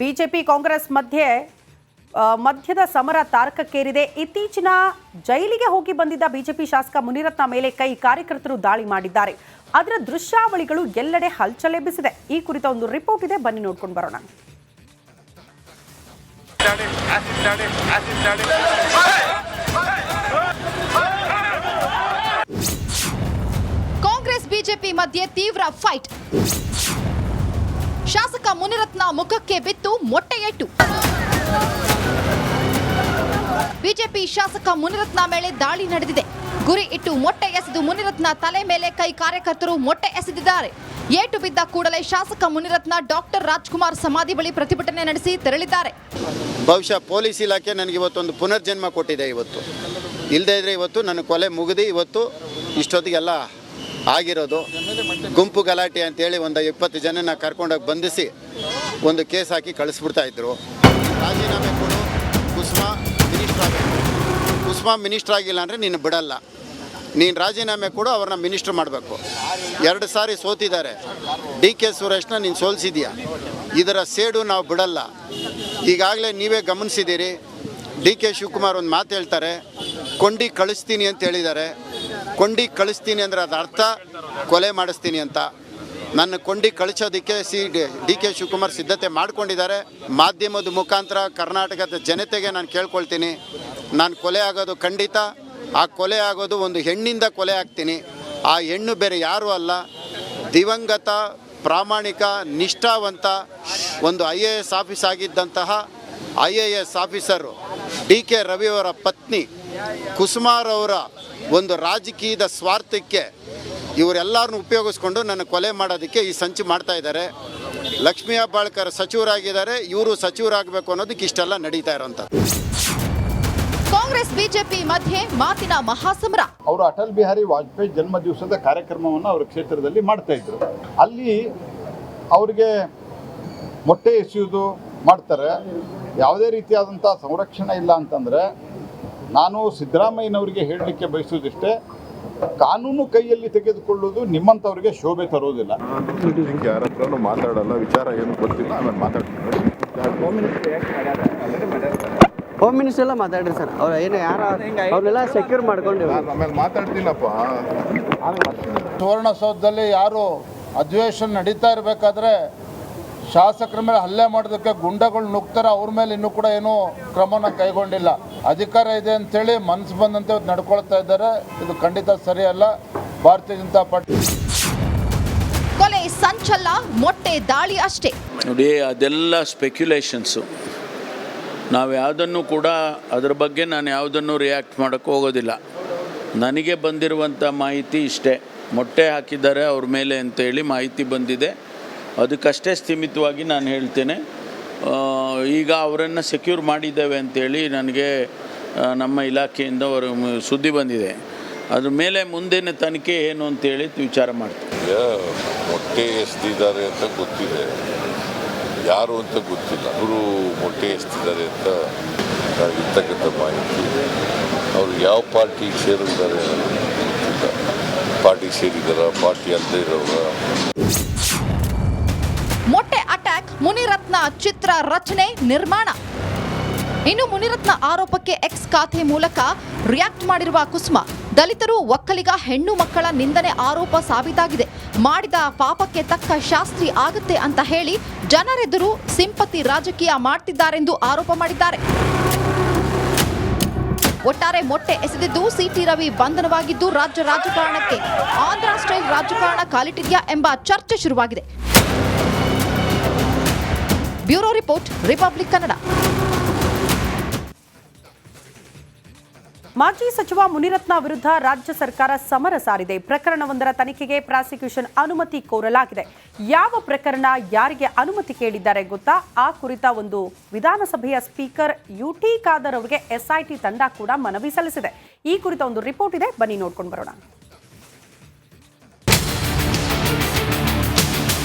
BJP Congress ಮಧ್ಯದ ಸಮರ ತಾರಕಕ್ಕೇರಿದೆ. ಇತ್ತೀಚಿನ ಜೈಲಿಗೆ ಹೋಗಿ ಬಂದಿದ್ದ ಬಿಜೆಪಿ ಶಾಸಕ ಮುನಿರತ್ನ ಮೇಲೆ ಕಾರ್ಯಕರ್ತರು ದಾಳಿ ಮಾಡಿದ್ದಾರೆ. ಅದರ ದೃಶ್ಯಾವಳಿಗಳು ಎಲ್ಲೆಡೆ ಹಲ್ಚಲೆಬ್ಬಿಸಿದೆ. ಈ ಕುರಿತ ಒಂದು ರಿಪೋರ್ಟ್ ಇದೆ, ಬನ್ನಿ ನೋಡ್ಕೊಂಡು ಬರೋಣ. ಕಾಂಗ್ರೆಸ್ ಬಿಜೆಪಿ ಮಧ್ಯೆ ತೀವ್ರ ಫೈಟ್. ಶಾಸಕ ಮುನಿರತ್ನ ಮುಖಕ್ಕೆ ಬಿತ್ತು ಮೊಟ್ಟೆಯೇಟು. ಬಿಜೆಪಿ ಶಾಸಕ ಮುನಿರತ್ನ ಮೇಲೆ ದಾಳಿ ನಡೆದಿದೆ. ಗುರಿ ಇಟ್ಟು ಮೊಟ್ಟೆ ಎಸೆದು ಮುನಿರತ್ನ ತಲೆ ಮೇಲೆ ಕಾರ್ಯಕರ್ತರು ಮೊಟ್ಟೆ ಎಸೆದಿದ್ದಾರೆ. ಏಟು ಬಿದ್ದ ಕೂಡಲೇ ಶಾಸಕ ಮುನಿರತ್ನ ಡಾಕ್ಟರ್ ರಾಜ್ಕುಮಾರ್ ಸಮಾಧಿ ಬಳಿ ಪ್ರತಿಭಟನೆ ನಡೆಸಿ ತೆರಳಿದ್ದಾರೆ. ಬಹುಶಃ ಪೊಲೀಸ್ ಇಲಾಖೆ ನನಗೆ ಇವತ್ತೊಂದು ಪುನರ್ಜನ್ಮ ಕೊಟ್ಟಿದೆ. ಇವತ್ತು ಇಲ್ಲದೇ ಇದ್ರೆ ಇವತ್ತು ನನ್ನ ಕೊಲೆ ಮುಗಿದು ಇವತ್ತು ಇಷ್ಟೊತ್ತಿಗೆಲ್ಲ ಆಗಿರೋದು. ಗುಂಪು ಗಲಾಟೆ ಅಂತೇಳಿ ಒಂದು 20 ಜನನ ಕರ್ಕೊಂಡೋಗಿ ಬಂಧಿಸಿ ಒಂದು ಕೇಸ್ ಹಾಕಿ ಕಳಿಸ್ಬಿಡ್ತಾ ಇದ್ರು. ರಾಜೀನಾಮೆ ಕೊಡು, ಕುಸುಮಾ ಮಿನಿಸ್ಟರ್ ಆಗಬೇಕು, ಕುಸುಮಾ ಮಿನಿಸ್ಟರ್ ಆಗಿಲ್ಲ ಅಂದರೆ ನೀನು ಬಿಡಲ್ಲ, ನೀನು ರಾಜೀನಾಮೆ ಕೊಡು, ಅವ್ರನ್ನ ಮಿನಿಸ್ಟರ್ ಮಾಡಬೇಕು. 2 ಸಾರಿ ಸೋತಿದ್ದಾರೆ. DK ಸುರೇಶ್ನ ನೀನು ಸೋಲಿಸಿದೀಯ, ಇದರ ಸೇಡು ನಾವು ಬಿಡಲ್ಲ. ಈಗಾಗಲೇ ನೀವೇ ಗಮನಿಸಿದ್ದೀರಿ, DK ಶಿವಕುಮಾರ್ ಒಂದು ಮಾತು ಹೇಳ್ತಾರೆ, ಕೊಂಡಿ ಕಳಿಸ್ತೀನಿ ಅಂತ ಹೇಳಿದ್ದಾರೆ. ಕೊಂಡಿ ಕಳಿಸ್ತೀನಿ ಅಂದರೆ ಅದರ ಅರ್ಥ ಕೊಲೆ ಮಾಡಿಸ್ತೀನಿ ಅಂತ. ನನ್ನ ಕೊಂಡಿ ಕಳಿಸೋದಕ್ಕೆ DK ಶಿವಕುಮಾರ್ ಸಿದ್ಧತೆ ಮಾಡ್ಕೊಂಡಿದ್ದಾರೆ. ಮಾಧ್ಯಮದ ಮುಖಾಂತರ ಕರ್ನಾಟಕದ ಜನತೆಗೆ ನಾನು ಕೇಳ್ಕೊಳ್ತೀನಿ, ನಾನು ಕೊಲೆ ಆಗೋದು ಖಂಡಿತ. ಆ ಕೊಲೆ ಆಗೋದು ಒಂದು ಹೆಣ್ಣಿಂದ ಕೊಲೆ ಆಗ್ತೀನಿ. ಆ ಹೆಣ್ಣು ಬೇರೆ ಯಾರೂ ಅಲ್ಲ, ದಿವಂಗತ ಪ್ರಾಮಾಣಿಕ ನಿಷ್ಠಾವಂತ ಒಂದು IAS ಆಫೀಸ್ ಆಗಿದ್ದಂತಹ IAS ಆಫೀಸರು DK ರವಿಯವರ ಪತ್ನಿ ಕುಸುಮಾರವರ ಒಂದು ರಾಜಕೀಯದ ಸ್ವಾರ್ಥಕ್ಕೆ ಇವರೆಲ್ಲರನ್ನು ಉಪಯೋಗಿಸ್ಕೊಂಡು ನನ್ನ ಕೊಲೆ ಮಾಡೋದಕ್ಕೆ ಈ ಸಂಚು ಮಾಡ್ತಾ ಇದ್ದಾರೆ. ಲಕ್ಷ್ಮೀ ಹೆಬ್ಬಾಳ್ಕರ್ ಸಚಿವರಾಗಿದ್ದಾರೆ, ಇವರು ಸಚಿವರಾಗಬೇಕು ಅನ್ನೋದಕ್ಕೆ ಇಷ್ಟೆಲ್ಲ ನಡೀತಾ ಇರೋಂಥದ್ದು. ಕಾಂಗ್ರೆಸ್ ಬಿಜೆಪಿ ಮಧ್ಯೆ ಮಾತಿನ ಮಹಾಸಮರ. ಅವರು ಅಟಲ್ ಬಿಹಾರಿ ವಾಜಪೇಯಿ ಜನ್ಮ ದಿವಸದ ಕಾರ್ಯಕ್ರಮವನ್ನು ಅವರ ಕ್ಷೇತ್ರದಲ್ಲಿ ಮಾಡ್ತಾ ಇದ್ರು. ಅಲ್ಲಿ ಅವರಿಗೆ ಮೊಟ್ಟೆ ಎಸೆಯುವುದು ಮಾಡ್ತಾರೆ. ಯಾವುದೇ ರೀತಿಯಾದಂಥ ಸಂರಕ್ಷಣೆ ಇಲ್ಲ ಅಂತಂದರೆ ನಾನು ಸಿದ್ದರಾಮಯ್ಯನವರಿಗೆ ಹೇಳಲಿಕ್ಕೆ ಬಯಸೋದಿಷ್ಟೇ, ಕಾನೂನು ಕೈಯಲ್ಲಿ ತೆಗೆದುಕೊಳ್ಳುವುದು ನಿಮ್ಮಂಥವ್ರಿಗೆ ಶೋಭೆ ತರೋದಿಲ್ಲ. ಯಾರ ಹತ್ರನೂ ಮಾತಾಡಲ್ಲ, ವಿಚಾರ ಏನು ಗೊತ್ತಿಲ್ಲ, ಆಮೇಲೆ ಮಾತಾಡ್ತೀನಿ. ಹೋಮ್ ಮಿನಿಸ್ಟರ್ ಎಲ್ಲ ಮಾತಾಡ್ರಿ ಸರ್, ಅವ್ರು ಏನು ಯಾರು ಅವ್ರನ್ನೆಲ್ಲ ಸೆಕ್ಯೂರ್ ಮಾಡ್ಕೊಂಡು ಆಮೇಲೆ ಮಾತಾಡ್ತೀನಪ್ಪ. ಸುವರ್ಣಸೌಧದಲ್ಲಿ ಯಾರು ಅಧಿವೇಶನ ನಡೀತಾ ಇರಬೇಕಾದ್ರೆ ಶಾಸಕರ ಮೇಲೆ ಹಲ್ಲೆ ಮಾಡೋದಕ್ಕೆ ಗುಂಡಗಳು ನುಗ್ತಾರೆ, ಅವ್ರ ಮೇಲೆ ಇನ್ನೂ ಕೂಡ ಏನೂ ಕ್ರಮನ ಕೈಗೊಂಡಿಲ್ಲ. ಅಧಿಕಾರ ಇದೆ ಅಂತೇಳಿ ಮನಸ್ಸು ಬಂದಂತೆ ನಡ್ಕೊಳ್ತಾ ಇದ್ದಾರೆ. ಇದು ಖಂಡಿತ ಸರಿಯಲ್ಲ. ಭಾರತೀಯ ಜನತಾ ಪಾರ್ಟಿ ಕೊಲೆ ಸಂಚಲ್ಲ, ಮೊಟ್ಟೆ ದಾಳಿ ಅಷ್ಟೇ. ನೋಡಿ, ಅದೆಲ್ಲ ಸ್ಪೆಕ್ಯುಲೇಷನ್ಸು. ನಾವು ಯಾವುದನ್ನು ಕೂಡ ಅದ್ರ ಬಗ್ಗೆ ನಾನು ಯಾವುದನ್ನು ರಿಯಾಕ್ಟ್ ಮಾಡೋಕ್ಕೆ ಹೋಗೋದಿಲ್ಲ. ನನಗೆ ಬಂದಿರುವಂಥ ಮಾಹಿತಿ ಇಷ್ಟೇ, ಮೊಟ್ಟೆ ಹಾಕಿದ್ದಾರೆ ಅವ್ರ ಮೇಲೆ ಅಂತೇಳಿ ಮಾಹಿತಿ ಬಂದಿದೆ. ಅದಕ್ಕಷ್ಟೇ ಸ್ಥಿಮಿತವಾಗಿ ನಾನು ಹೇಳ್ತೇನೆ. ಈಗ ಅವರನ್ನು ಸೆಕ್ಯೂರ್ ಮಾಡಿದ್ದೇವೆ ಅಂತೇಳಿ ನನಗೆ ನಮ್ಮ ಇಲಾಖೆಯಿಂದ ಸುದ್ದಿ ಬಂದಿದೆ. ಅದ್ರ ಮೇಲೆ ಮುಂದಿನ ತನಿಖೆ ಏನು ಅಂತೇಳಿ ವಿಚಾರ ಮಾಡ್ತೀನಿ. ಮೊಟ್ಟೆ ಎಸ್ದಿದ್ದಾರೆ ಅಂತ ಗೊತ್ತಿದೆ, ಯಾರು ಅಂತ ಗೊತ್ತಿಲ್ಲ. ಅವರು ಮೊಟ್ಟೆ ಎಸ್ತಿದ್ದಾರೆ ಅಂತ ಇರ್ತಕ್ಕಂಥ ಮಾಹಿತಿ. ಅವರು ಯಾವ ಪಾರ್ಟಿ ಸೇರಿದ್ದಾರೆ ಗೊತ್ತಿಲ್ಲ. ಪಾರ್ಟಿ ಸೇರಿದಾರ, ಪಾರ್ಟಿ ಅಂತ ಇರೋರ. ಮೊಟ್ಟೆ ಅಟ್ಯಾಕ್, ಮುನಿರತ್ನ ಚಿತ್ರ ರಚನೆ ನಿರ್ಮಾಣ. ಇನ್ನು ಮುನಿರತ್ನ ಆರೋಪಕ್ಕೆ ಎಕ್ಸ್ ಖಾತೆ ಮೂಲಕ ರಿಯಾಕ್ಟ್ ಮಾಡಿರುವ ಕುಸುಮಾ, ದಲಿತರು ಒಕ್ಕಲಿಗ ಹೆಣ್ಣು ಮಕ್ಕಳ ನಿಂದನೆ ಆರೋಪ ಸಾಬೀತಾಗಿದೆ, ಮಾಡಿದ ಪಾಪಕ್ಕೆ ತಕ್ಕ ಶಾಸ್ತಿ ಆಗುತ್ತೆ ಅಂತ ಹೇಳಿ ಜನರೆದುರು ಸಿಂಪತಿ ರಾಜಕೀಯ ಮಾಡ್ತಿದ್ದಾರೆಂದು ಆರೋಪ ಮಾಡಿದ್ದಾರೆ. ಒಟ್ಟಾರೆ ಮೊಟ್ಟೆ ಎಸೆದಿದ್ದು CT ರವಿ ಬಂಧನವಾಗಿದ್ದು ರಾಜ್ಯ ರಾಜಕಾರಣಕ್ಕೆ ಆಂಧ್ರ ಸ್ಟೈಲ್ ರಾಜಕಾರಣ ಕಾಲಿಟ್ಟಿದ್ಯಾ ಎಂಬ ಚರ್ಚೆ ಶುರುವಾಗಿದೆ. Bureau report, republic Kannada. ಮಾಜಿ ಸಚಿವ ಮುನಿರತ್ನ ವಿರುದ್ಧ ರಾಜ್ಯ ಸರ್ಕಾರ ಸಮರ ಸಾರಿದೆ. ಪ್ರಕರಣವೊಂದರ ತನಿಖೆಗೆ ಪ್ರಾಸಿಕ್ಯೂಷನ್ ಅನುಮತಿ ಕೋರಲಾಗಿದೆ. ಯಾವ ಪ್ರಕರಣ, ಯಾರಿಗೆ ಅನುಮತಿ ಕೇಳಿದ್ದಾರೆ ಗೊತ್ತಾ? ಆ ಕುರಿತ ಒಂದು ವಿಧಾನಸಭೆಯ ಸ್ಪೀಕರ್ UT ಖಾದರ್ ಅವರಿಗೆ SIT ತಂಡ ಕೂಡ ಮನವಿ ಸಲ್ಲಿಸಿದೆ. ಈ ಕುರಿತ ಒಂದು ರಿಪೋರ್ಟ್ ಇದೆ, ಬನ್ನಿ ನೋಡ್ಕೊಂಡು ಬರೋಣ.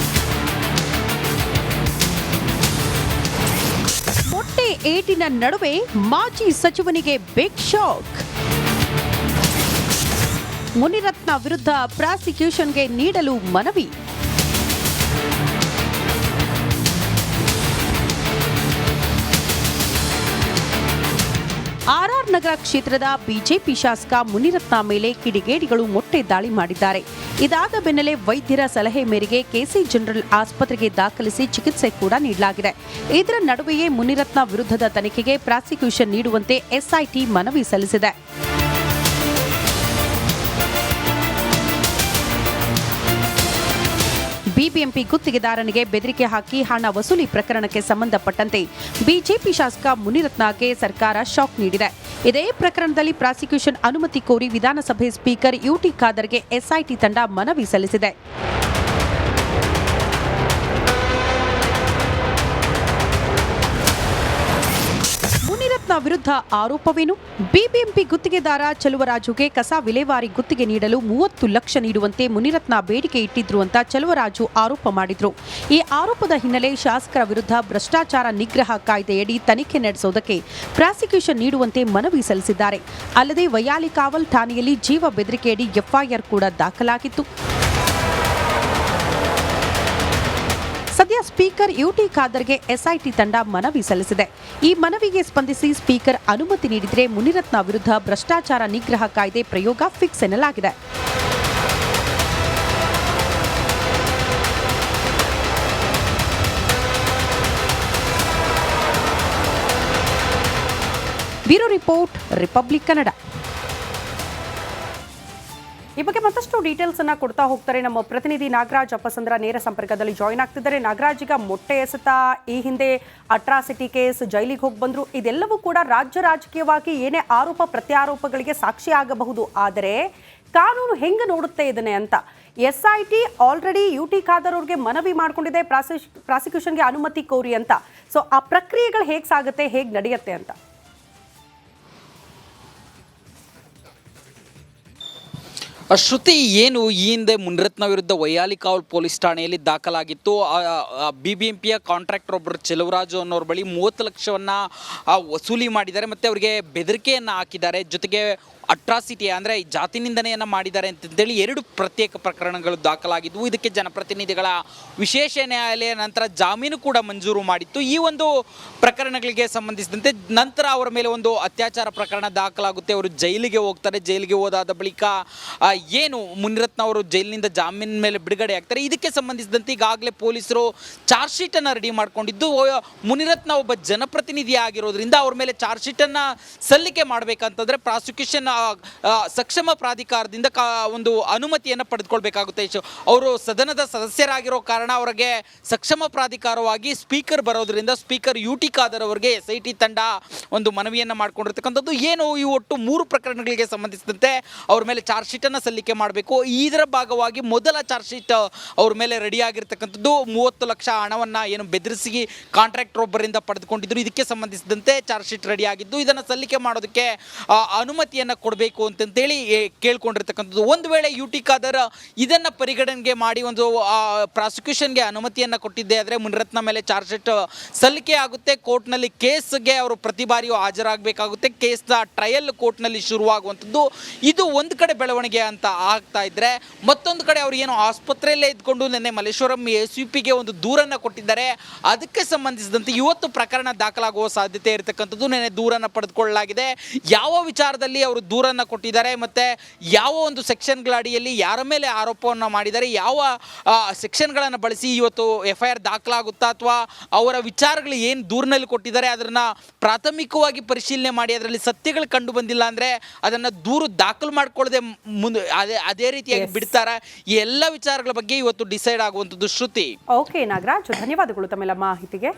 ಮೊಟ್ಟೆ ಏಟಿನ ನಡುವೆ ಮಾಜಿ ಸಚಿವನಿಗೆ ಬಿಗ್ ಶಾಕ್. ಮುನಿರತ್ನ ವಿರುದ್ಧ ಪ್ರಾಸಿಕ್ಯೂಷನ್ಗೆ ನೀಡಲು ಮನವಿ. ನಗರ ಕ್ಷೇತ್ರದ ಬಿಜೆಪಿ ಶಾಸಕ ಮುನಿರತ್ನ ಮೇಲೆ ಕಿಡಿಗೇಡಿಗಳು ಮೊಟ್ಟೆ ದಾಳಿ ಮಾಡಿದ್ದಾರೆ. ಇದಾದ ಬೆನ್ನಲ್ಲೇ ವೈದ್ಯರ ಸಲಹೆ ಮೇರೆಗೆ ಕೆಸಿ ಜನರಲ್ ಆಸ್ಪತ್ರೆಗೆ ದಾಖಲಿಸಿ ಚಿಕಿತ್ಸೆ ಕೂಡ ನೀಡಲಾಗಿದೆ. ಇದರ ನಡುವೆಯೇ ಮುನಿರತ್ನ ವಿರುದ್ಧದ ತನಿಖೆಗೆ ಪ್ರಾಸಿಕ್ಯೂಷನ್ ನೀಡುವಂತೆ ಎಸ್ಐಟಿ ಮನವಿ ಸಲ್ಲಿಸಿದೆ. ಬಿಬಿಎಂಪಿ ಗುತ್ತಿಗೆದಾರನಿಗೆ ಬೆದರಿಕೆ ಹಾಕಿ ಹಣ ವಸೂಲಿ ಪ್ರಕರಣಕ್ಕೆ ಸಂಬಂಧಪಟ್ಟಂತೆ ಬಿಜೆಪಿ ಶಾಸಕ ಮುನಿರತ್ನಗೆ ಸರ್ಕಾರ ಶಾಕ್ ನೀಡಿದೆ. ಇದೇ ಪ್ರಕರಣದಲ್ಲಿ ಪ್ರಾಸಿಕ್ಯೂಷನ್ ಅನುಮತಿ ಕೋರಿ ವಿಧಾನಸಭೆ ಸ್ಪೀಕರ್ ಯುಟಿ ಖಾದರ್ಗೆ ಎಸ್ಐಟಿ ತಂಡ ಮನವಿ ಸಲ್ಲಿಸಿದೆ. ಮುನಿರತ್ನ ವಿರುದ್ಧ ಆರೋಪವೇನು? ಬಿಬಿಎಂಪಿ ಗುತ್ತಿಗೆದಾರ ಚೆಲುವರಾಜುಗೆ ಕಸ ವಿಲೇವಾರಿ ಗುತ್ತಿಗೆ ನೀಡಲು 30 ಲಕ್ಷ ನೀಡುವಂತೆ ಮುನಿರತ್ನ ಬೇಡಿಕೆ ಇಟ್ಟಿದ್ರು ಅಂತ ಚೆಲುವರಾಜು ಆರೋಪ ಮಾಡಿದ್ರು. ಈ ಆರೋಪದ ಹಿನ್ನೆಲೆ ಶಾಸಕರ ವಿರುದ್ಧ ಭ್ರಷ್ಟಾಚಾರ ನಿಗ್ರಹ ಕಾಯ್ದೆಯಡಿ ತನಿಖೆ ನಡೆಸುವುದಕ್ಕೆ ಪ್ರಾಸಿಕ್ಯೂಷನ್ ನೀಡುವಂತೆ ಮನವಿ ಸಲ್ಲಿಸಿದ್ದಾರೆ. ಅಲ್ಲದೆ ವೈಯಾಲಿಕಾವಲ್ ಠಾಣೆಯಲ್ಲಿ ಜೀವ ಬೆದರಿಕೆಯಡಿ ಎಫ್ಐಆರ್ ಕೂಡ ದಾಖಲಾಗಿತ್ತು. ಸದ್ಯ ಸ್ಪೀಕರ್ ಯುಟಿ ಖಾದರ್ಗೆ ಎಸ್ಐಟಿ ತಂಡ ಮನವಿ ಸಲ್ಲಿಸಿದೆ. ಈ ಮನವಿಗೆ ಸ್ಪಂದಿಸಿ ಸ್ಪೀಕರ್ ಅನುಮತಿ ನೀಡಿದರೆ ಮುನಿರತ್ನ ವಿರುದ್ಧ ಭ್ರಷ್ಟಾಚಾರ ನಿಗ್ರಹ ಕಾಯ್ದೆ ಪ್ರಯೋಗ ಫಿಕ್ಸ್ ಎನ್ನಲಾಗಿದೆ. Bureau report, republic Kannada. ಈ ಬಗ್ಗೆ ಮತ್ತಷ್ಟು ಡೀಟೇಲ್ಸ್ ಅನ್ನ ಕೊಡ್ತಾ ಹೋಗ್ತಾರೆ ನಮ್ಮ ಪ್ರತಿನಿಧಿ ನಾಗರಾಜ್ ಅಪ್ಪಸಂದ್ರ ನೇರ ಸಂಪರ್ಕದಲ್ಲಿ ಜಾಯಿನ್ ಆಗ್ತಿದ್ದಾರೆ. ನಾಗರಾಜ್, ಈಗ ಮೊಟ್ಟೆ ಎಸೆತ, ಈ ಹಿಂದೆ ಅಟ್ರಾಸಿಟಿ ಕೇಸ್, ಜೈಲಿಗೆ ಹೋಗಿ ಬಂದ್ರು, ಇದೆಲ್ಲವೂ ಕೂಡ ರಾಜ್ಯ ರಾಜಕೀಯವಾಗಿ ಏನೇ ಆರೋಪ ಪ್ರತ್ಯಾರೋಪಗಳಿಗೆ ಸಾಕ್ಷಿ ಆಗಬಹುದು. ಆದರೆ ಕಾನೂನು ಹೆಂಗೆ ನೋಡುತ್ತೆ ಇದನ್ನೇ ಅಂತ ಎಸ್ಐಟಿ ಆಲ್ರೆಡಿ ಯುಟಿ ಖಾದರ್ ಅವ್ರಿಗೆ ಮನವಿ ಮಾಡ್ಕೊಂಡಿದೆ ಪ್ರಾಸಿಕ್ಯೂಷನ್ಗೆ ಅನುಮತಿ ಕೋರಿ ಅಂತ. ಸೊ ಆ ಪ್ರಕ್ರಿಯೆಗಳು ಹೇಗೆ ಸಾಗುತ್ತೆ, ಹೇಗೆ ನಡೆಯುತ್ತೆ ಅಂತ? ಶ್ರುತಿ, ಏನು ಈ ಹಿಂದೆ ಮುನಿರತ್ನ ವಿರುದ್ಧ ವೈಯಾಲಿಕಾವಲ್ ಪೊಲೀಸ್ ಠಾಣೆಯಲ್ಲಿ ದಾಖಲಾಗಿತ್ತು. ಬಿಬಿಎಂಪಿಯ ಕಾಂಟ್ರಾಕ್ಟರ್ ಒಬ್ಬರು ಚೆಲುವರಾಜು ಅನ್ನೋರ ಬಳಿ 30 ಲಕ್ಷವನ್ನು ವಸೂಲಿ ಮಾಡಿದ್ದಾರೆ ಮತ್ತು ಅವರಿಗೆ ಬೆದರಿಕೆಯನ್ನು ಹಾಕಿದ್ದಾರೆ. ಜೊತೆಗೆ ಅಟ್ರಾಸಿಟಿ ಅಂದರೆ ಜಾತಿ ನಿಂದನೆಯನ್ನು ಮಾಡಿದ್ದಾರೆ ಅಂತಂದೇಳಿ 2 ಪ್ರತ್ಯೇಕ ಪ್ರಕರಣಗಳು ದಾಖಲಾಗಿದ್ವು. ಇದಕ್ಕೆ ಜನಪ್ರತಿನಿಧಿಗಳ ವಿಶೇಷ ನ್ಯಾಯಾಲಯ ನಂತರ ಜಾಮೀನು ಕೂಡ ಮಂಜೂರು ಮಾಡಿತ್ತು. ಈ ಒಂದು ಪ್ರಕರಣಗಳಿಗೆ ಸಂಬಂಧಿಸಿದಂತೆ ನಂತರ ಅವರ ಮೇಲೆ ಒಂದು ಅತ್ಯಾಚಾರ ಪ್ರಕರಣ ದಾಖಲಾಗುತ್ತೆ. ಅವರು ಜೈಲಿಗೆ ಹೋಗ್ತಾರೆ. ಜೈಲಿಗೆ ಹೋದಾದ ಬಳಿಕ ಏನು ಮುನಿರತ್ನ ಅವರು ಜೈಲಿನಿಂದ ಜಾಮೀನು ಮೇಲೆ ಬಿಡುಗಡೆ ಆಗ್ತಾರೆ. ಇದಕ್ಕೆ ಸಂಬಂಧಿಸಿದಂತೆ ಈಗಾಗಲೇ ಪೊಲೀಸರು ಚಾರ್ಜ್ ಶೀಟನ್ನು ರೆಡಿ ಮಾಡ್ಕೊಂಡಿದ್ದು, ಮುನಿರತ್ನ ಒಬ್ಬ ಜನಪ್ರತಿನಿಧಿ ಆಗಿರೋದ್ರಿಂದ ಅವ್ರ ಮೇಲೆ ಚಾರ್ಜ್ ಶೀಟನ್ನು ಸಲ್ಲಿಕೆ ಮಾಡಬೇಕಂತಂದರೆ ಪ್ರಾಸಿಕ್ಯೂಷನ್ ಸಕ್ಷಮ ಪ್ರಾಧಿಕಾರದಿಂದ ಒಂದು ಅನುಮತಿಯನ್ನು ಪಡೆದುಕೊಳ್ಬೇಕಾಗುತ್ತೆ. ಅವರು ಸದನದ ಸದಸ್ಯರಾಗಿರೋ ಕಾರಣ ಅವರಿಗೆ ಸಕ್ಷಮ ಪ್ರಾಧಿಕಾರವಾಗಿ ಸ್ಪೀಕರ್ ಬರೋದ್ರಿಂದ ಸ್ಪೀಕರ್ ಯುಟಿ ಖಾದರ್ ಅವರಿಗೆ ಎಸ್ಐಟಿ ತಂಡ ಒಂದು ಮನವಿಯನ್ನು ಮಾಡ್ಕೊಂಡಿರ್ತಕ್ಕಂಥದ್ದು. ಏನು ಈ ಒಟ್ಟು 3 ಪ್ರಕರಣಗಳಿಗೆ ಸಂಬಂಧಿಸಿದಂತೆ ಅವ್ರ ಮೇಲೆ ಚಾರ್ಜ್ ಶೀಟನ್ನು ಸಲ್ಲಿಕೆ ಮಾಡಬೇಕು. ಇದರ ಭಾಗವಾಗಿ ಮೊದಲ ಚಾರ್ಜ್ ಶೀಟ್ ಅವ್ರ ಮೇಲೆ ರೆಡಿ ಆಗಿರ್ತಕ್ಕಂಥದ್ದು. 30 ಲಕ್ಷ ಹಣವನ್ನು ಏನು ಬೆದರಿಸಿ ಕಾಂಟ್ರಾಕ್ಟರ್ ಒಬ್ಬರಿಂದ ಪಡೆದುಕೊಂಡಿದ್ರು. ಇದಕ್ಕೆ ಸಂಬಂಧಿಸಿದಂತೆ ಚಾರ್ಜ್ ಶೀಟ್ ರೆಡಿ ಆಗಿದ್ದು, ಇದನ್ನು ಸಲ್ಲಿಕೆ ಮಾಡೋದಕ್ಕೆ ಅನುಮತಿಯನ್ನು ಕೊಡಬೇಕು ಅಂತಂತೇಳಿ ಕೇಳ್ಕೊಂಡಿರ್ತಕ್ಕಂಥದ್ದು. ಒಂದು ವೇಳೆ ಯುಟಿ ಖಾದರ್ ಇದನ್ನು ಪರಿಗಣನೆಗೆ ಮಾಡಿ ಒಂದು ಪ್ರಾಸಿಕ್ಯೂಷನ್ಗೆ ಅನುಮತಿಯನ್ನು ಕೊಟ್ಟಿದ್ದೆ ಆದರೆ ಮುನಿರತ್ನ ಮೇಲೆ ಚಾರ್ಜ್ ಶೀಟ್ ಸಲ್ಲಿಕೆ ಆಗುತ್ತೆ. ಕೋರ್ಟ್ನಲ್ಲಿ ಕೇಸ್ಗೆ ಅವರು ಪ್ರತಿ ಬಾರಿಯೂ ಹಾಜರಾಗಬೇಕಾಗುತ್ತೆ. ಕೇಸ್ನ ಟ್ರಯಲ್ ಕೋರ್ಟ್ನಲ್ಲಿ ಶುರುವಾಗುವಂಥದ್ದು. ಇದು ಒಂದು ಕಡೆ ಬೆಳವಣಿಗೆ ಅಂತ ಆಗ್ತಾ ಇದ್ರೆ, ಮತ್ತೊಂದು ಕಡೆ ಅವರು ಏನು ಆಸ್ಪತ್ರೆಯಲ್ಲೇ ಇದ್ಕೊಂಡು ನಿನ್ನೆ ಮಲ್ಲೇಶ್ವರಂ ಎಸ್ಯುಪಿಗೆ ಒಂದು ದೂರನ್ನು ಕೊಟ್ಟಿದ್ದಾರೆ. ಅದಕ್ಕೆ ಸಂಬಂಧಿಸಿದಂತೆ ಇವತ್ತು ಪ್ರಕರಣ ದಾಖಲಾಗುವ ಸಾಧ್ಯತೆ ಇರತಕ್ಕಂಥದ್ದು. ನಿನ್ನೆ ದೂರನ್ನು ಪಡೆದುಕೊಳ್ಳಲಾಗಿದೆ. ಯಾವ ವಿಚಾರದಲ್ಲಿ ಅವರು ದೂರನ್ನು ಕೊಟ್ಟಿದ್ದಾರೆ ಮತ್ತು ಯಾವ ಒಂದು ಸೆಕ್ಷನ್ಗಳ ಅಡಿಯಲ್ಲಿ ಯಾರ ಮೇಲೆ ಆರೋಪವನ್ನು ಮಾಡಿದ್ದಾರೆ, ಯಾವ ಸೆಕ್ಷನ್ಗಳನ್ನು ಬಳಸಿ ಇವತ್ತು ಎಫ್ಐಆರ್ ದಾಖಲಾಗುತ್ತಾ ಅಥವಾ ಅವರ ವಿಚಾರಗಳು ಏನು ದೂರಿನಲ್ಲಿ ಕೊಟ್ಟಿದ್ದಾರೆ ಅದನ್ನು ಪ್ರಾಥಮಿಕವಾಗಿ ಪರಿಶೀಲನೆ ಮಾಡಿ ಅದರಲ್ಲಿ ಸತ್ಯಗಳು ಕಂಡು ಬಂದಿಲ್ಲ ಅಂದರೆ ಅದನ್ನು ದೂರು ದಾಖಲು ಮಾಡ್ಕೊಳ್ಳದೆ ಮುಂದೆ ಅದೇ ರೀತಿಯಾಗಿ ಬಿಡ್ತಾರೆ. ಈ ಎಲ್ಲ ವಿಚಾರಗಳ ಬಗ್ಗೆ ಇವತ್ತು ಡಿಸೈಡ್ ಆಗುವಂಥದ್ದು. ಶ್ರುತಿ. ಓಕೆ ನಾಗರಾಜ್, ಧನ್ಯವಾದಗಳು ತಮ್ಮೆಲ್ಲ ಮಾಹಿತಿಗೆ.